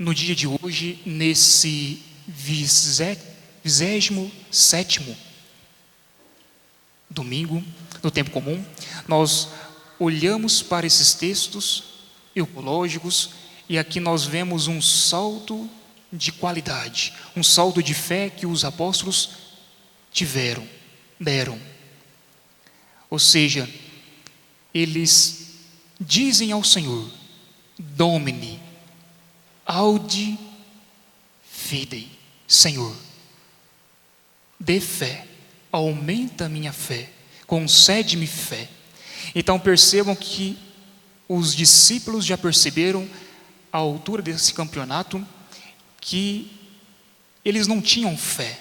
no dia de hoje, nesse 27º domingo, no tempo comum, nós olhamos para esses textos ecológicos e aqui nós vemos um salto de qualidade, um salto de fé que os apóstolos deram. Ou seja, eles dizem ao Senhor: Domini, audi fidei. Senhor, dê fé, aumenta a minha fé, concede-me fé. Então percebam que os discípulos já perceberam, à altura desse campeonato, que eles não tinham fé.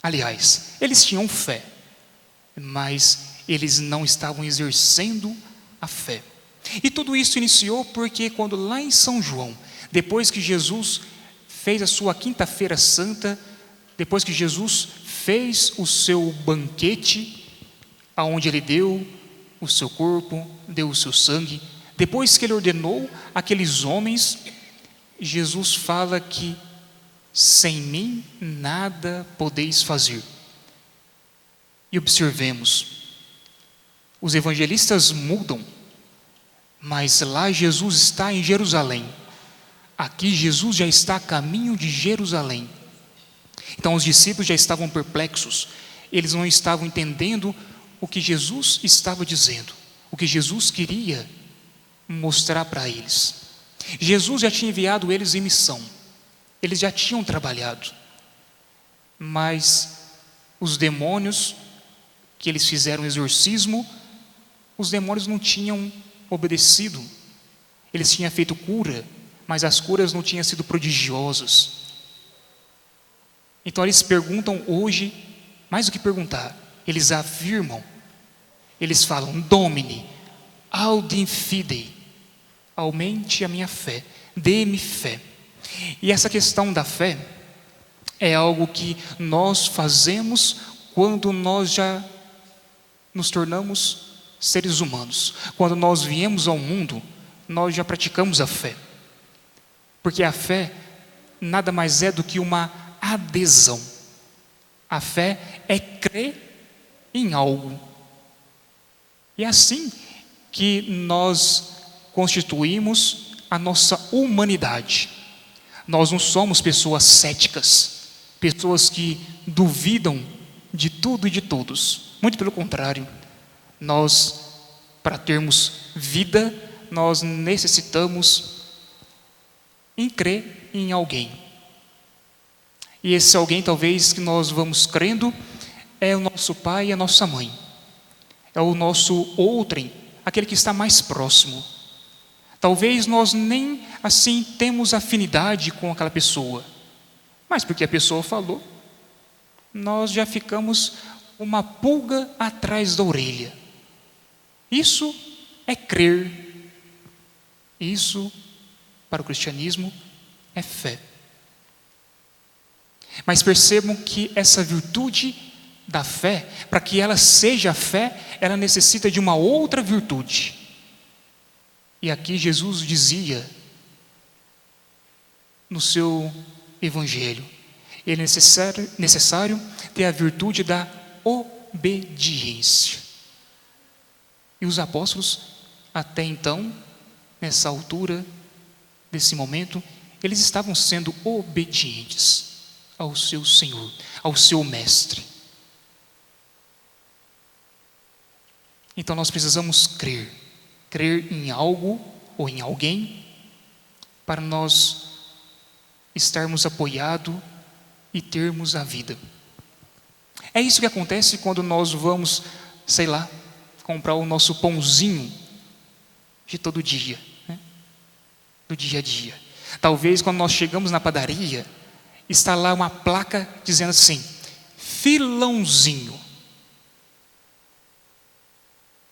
Aliás, eles tinham fé, mas eles não estavam exercendo a fé. E tudo isso iniciou porque quando lá em São João, depois que Jesus fez a sua quinta-feira santa, depois que Jesus fez o seu banquete, aonde ele deu o seu corpo, deu o seu sangue, depois que ele ordenou aqueles homens, Jesus fala que sem mim nada podeis fazer. E observemos, os evangelistas mudam, mas lá Jesus está em Jerusalém. Aqui Jesus já está a caminho de Jerusalém. Então os discípulos já estavam perplexos, eles não estavam entendendo o que Jesus estava dizendo, o que Jesus queria mostrar para eles. Jesus já tinha enviado eles em missão, eles já tinham trabalhado, mas os demônios que eles fizeram exorcismo, os demônios não tinham obedecido. Eles tinham feito cura, mas as curas não tinham sido prodigiosas. Então eles perguntam hoje, mais do que perguntar, eles afirmam, eles falam: Domini, audi fidei, aumente a minha fé, dê-me fé. E essa questão da fé é algo que nós fazemos quando nós já nos tornamos seres humanos. Quando nós viemos ao mundo, nós já praticamos a fé. Porque a fé nada mais é do que uma adesão. A fé é crer em algo. E é assim que nós constituímos a nossa humanidade. Nós não somos pessoas céticas, pessoas que duvidam de tudo e de todos. Muito pelo contrário, nós, para termos vida, nós necessitamos em crer em alguém. E esse alguém, talvez, que nós vamos crendo, é o nosso pai e a nossa mãe. É o nosso outrem, aquele que está mais próximo. Talvez nós nem assim temos afinidade com aquela pessoa, mas porque a pessoa falou, nós já ficamos uma pulga atrás da orelha. Isso é crer. Isso, para o cristianismo, é fé. Mas percebam que essa virtude da fé, para que ela seja fé, ela necessita de uma outra virtude. E aqui Jesus dizia no seu evangelho, é necessário ter a virtude da obediência. E os apóstolos, até então, nessa altura, nesse momento, eles estavam sendo obedientes ao seu Senhor, ao seu Mestre. Então nós precisamos crer em algo ou em alguém, para nós estarmos apoiados e termos a vida. É isso que acontece quando nós vamos, sei lá, comprar o nosso pãozinho de todo dia, né? Do dia a dia. Talvez quando nós chegamos na padaria, está lá uma placa dizendo assim: filãozinho,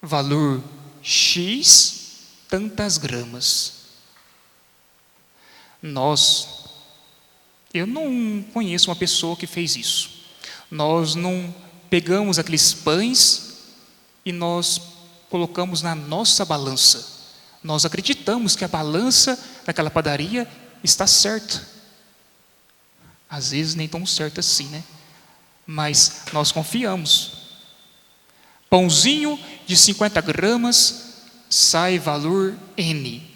valor X, tantas gramas. Eu não conheço uma pessoa que fez isso. Nós não pegamos aqueles pães e nós colocamos na nossa balança. Nós acreditamos que a balança daquela padaria está certa. Às vezes nem tão certa assim, né? Mas nós confiamos. Pãozinho de 50 gramas sai valor N.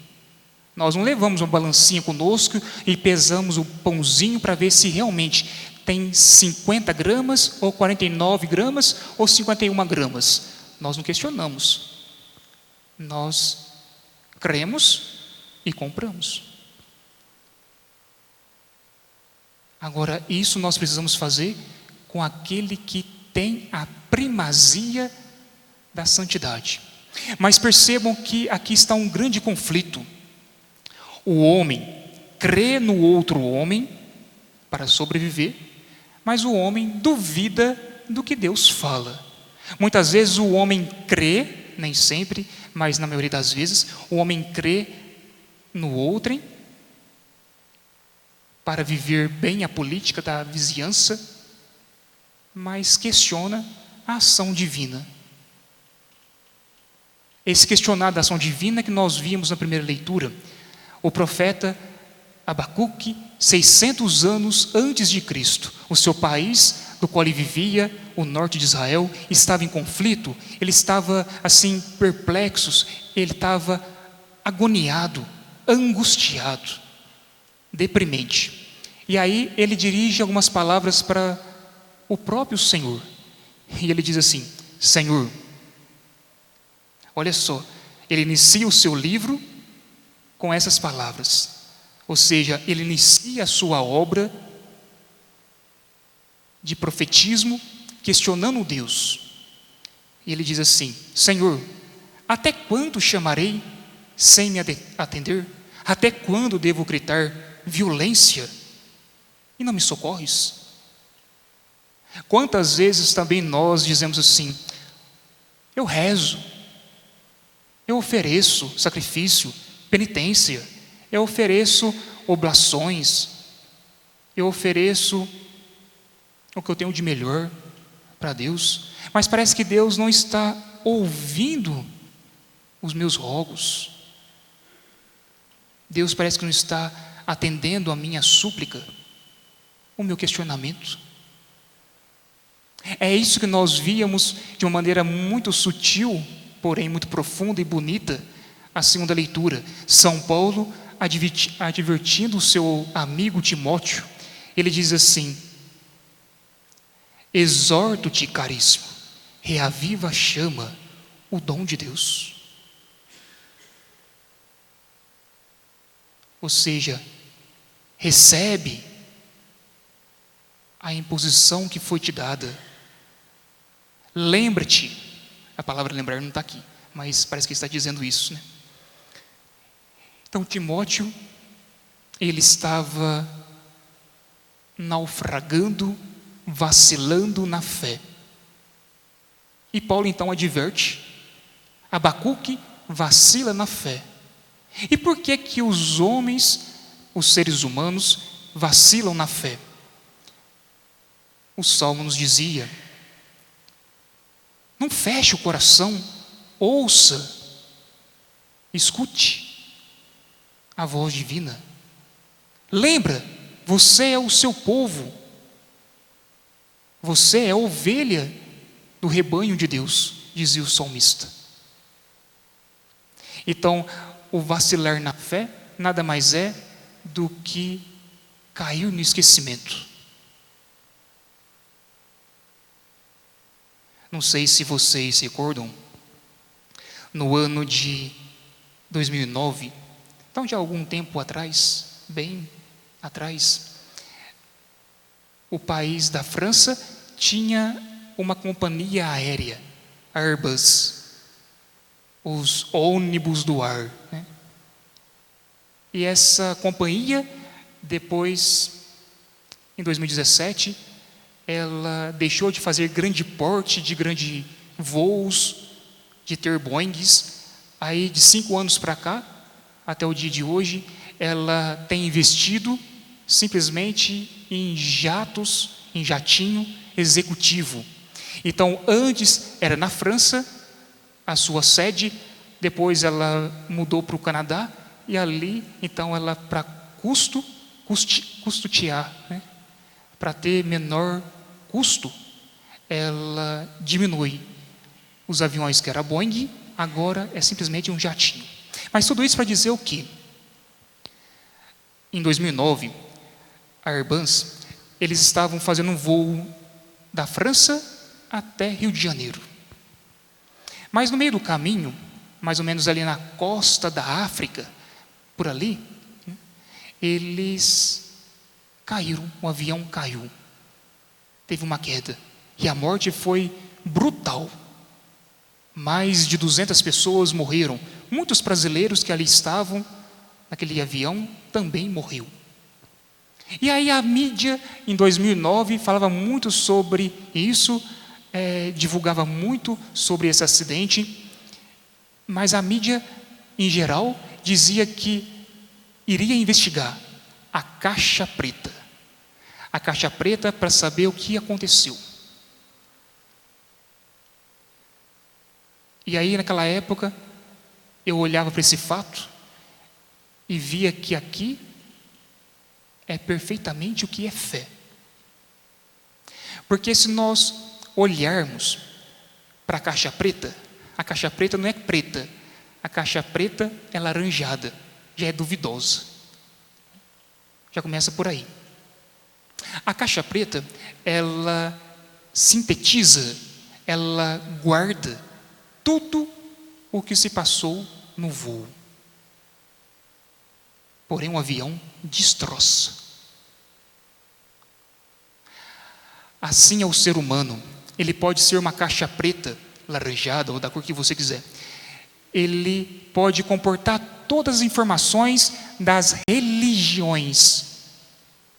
Nós não levamos uma balancinha conosco e pesamos o pãozinho para ver se realmente tem 50 gramas, ou 49 gramas, ou 51 gramas. Nós não questionamos. Nós cremos e compramos. Agora, isso nós precisamos fazer com aquele que tem a primazia da santidade. Mas percebam que aqui está um grande conflito. O homem crê no outro homem para sobreviver, mas o homem duvida do que Deus fala. Muitas vezes o homem crê, nem sempre, mas na maioria das vezes, o homem crê no outrem para viver bem a política da vizinhança, mas questiona a ação divina. Esse questionar da ação divina que nós vimos na primeira leitura, o profeta Abacuque, 600 anos antes de Cristo, o seu país, do qual ele vivia, o norte de Israel, estava em conflito, ele estava assim perplexo, ele estava agoniado, angustiado, deprimente. E aí ele dirige algumas palavras para o próprio Senhor, e ele diz assim: Senhor, olha só, ele inicia o seu livro com essas palavras, ou seja, ele inicia a sua obra de profetismo, questionando Deus. E ele diz assim: Senhor, até quando chamarei sem me atender? Até quando devo gritar violência e não me socorres? Quantas vezes também nós dizemos assim: eu rezo, eu ofereço sacrifício, penitência, eu ofereço oblações, eu ofereço o que eu tenho de melhor para Deus, mas parece que Deus não está ouvindo os meus rogos. Deus parece que não está atendendo a minha súplica, o meu questionamento. É isso que nós víamos de uma maneira muito sutil, porém muito profunda e bonita, a segunda leitura. São Paulo advertindo o seu amigo Timóteo, ele diz assim: exorto-te, caríssimo, reaviva a chama, o dom de Deus. Ou seja, recebe a imposição que foi te dada. Lembra-te, a palavra lembrar não está aqui, mas parece que está dizendo isso, né? Então Timóteo, ele estava naufragando, vacilando na fé. E Paulo então adverte: Abacuque vacila na fé. E por que que os homens, os seres humanos, vacilam na fé? O Salmo nos dizia: não feche o coração, ouça, escute a voz divina. Lembra, você é o seu povo, você é a ovelha do rebanho de Deus, dizia o salmista. Então, o vacilar na fé nada mais é do que cair no esquecimento. Não sei se vocês se recordam, no ano de 2009, então de algum tempo atrás, bem atrás, o país da França tinha uma companhia aérea, Airbus, os ônibus do ar, né? E essa companhia, depois, em 2017, ela deixou de fazer grande porte, de grandes voos, de ter Boeings. Aí de 5 anos para cá, até o dia de hoje, ela tem investido simplesmente em jatos, em jatinho executivo. Então antes era na França a sua sede, depois ela mudou para o Canadá, e ali então ela, para custear, né? Para ter menor custo, ela diminui os aviões que era Boeing, agora é simplesmente um jatinho. Mas tudo isso para dizer o quê? Em 2009, a Airbus, eles estavam fazendo um voo da França até Rio de Janeiro. Mas no meio do caminho, mais ou menos ali na costa da África, por ali, eles caíram, o avião caiu. Teve uma queda. E a morte foi brutal. Mais de 200 pessoas morreram. Muitos brasileiros que ali estavam, naquele avião, também morreram. E aí a mídia, em 2009, falava muito sobre isso, divulgava muito sobre esse acidente, mas a mídia, em geral, dizia que iria investigar a caixa preta. A caixa preta para saber o que aconteceu. E aí, naquela época, eu olhava para esse fato e via que aqui é perfeitamente o que é fé. Porque se nós olharmos para a caixa preta não é preta, a caixa preta é laranjada, já é duvidosa. Já começa por aí. A caixa preta, ela sintetiza, ela guarda tudo o que se passou no voo. Porém, um avião destroça. Assim é o ser humano. Ele pode ser uma caixa preta, laranjada ou da cor que você quiser. Ele pode comportar todas as informações das religiões,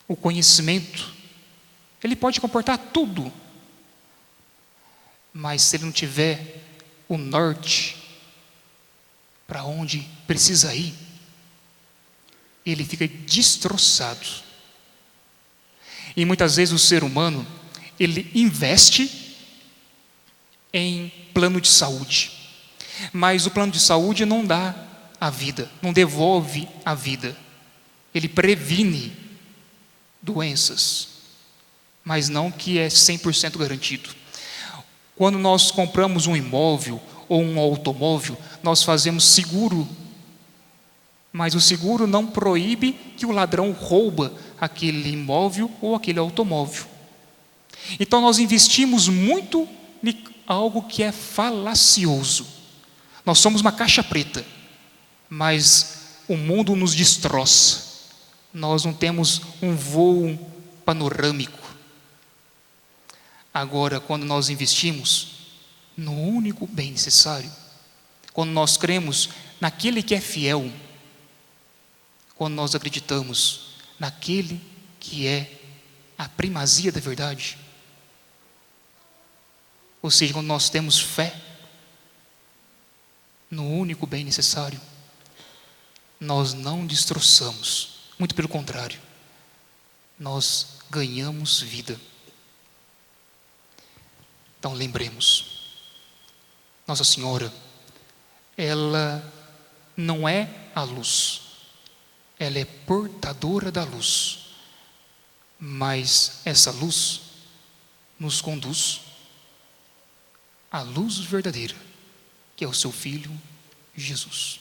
o conhecimento. Ele pode comportar tudo. Mas se ele não tiver o norte, para onde precisa ir, ele fica destroçado. E muitas vezes o ser humano, ele investe em plano de saúde, mas o plano de saúde não dá a vida, não devolve a vida. Ele previne doenças, mas não que é 100% garantido. Quando nós compramos um imóvel ou um automóvel, nós fazemos seguro, mas o seguro não proíbe que o ladrão rouba aquele imóvel ou aquele automóvel. Então nós investimos muito em algo que é falacioso. Nós somos uma caixa preta, mas o mundo nos destroça. Nós não temos um voo panorâmico. Agora, quando nós investimos no único bem necessário, quando nós cremos naquele que é fiel, quando nós acreditamos naquele que é a primazia da verdade, ou seja, quando nós temos fé no único bem necessário, nós não destroçamos, muito pelo contrário, nós ganhamos vida. Então lembremos, Nossa Senhora, ela não é a luz, ela é portadora da luz, mas essa luz nos conduz à luz verdadeira, que é o seu Filho Jesus.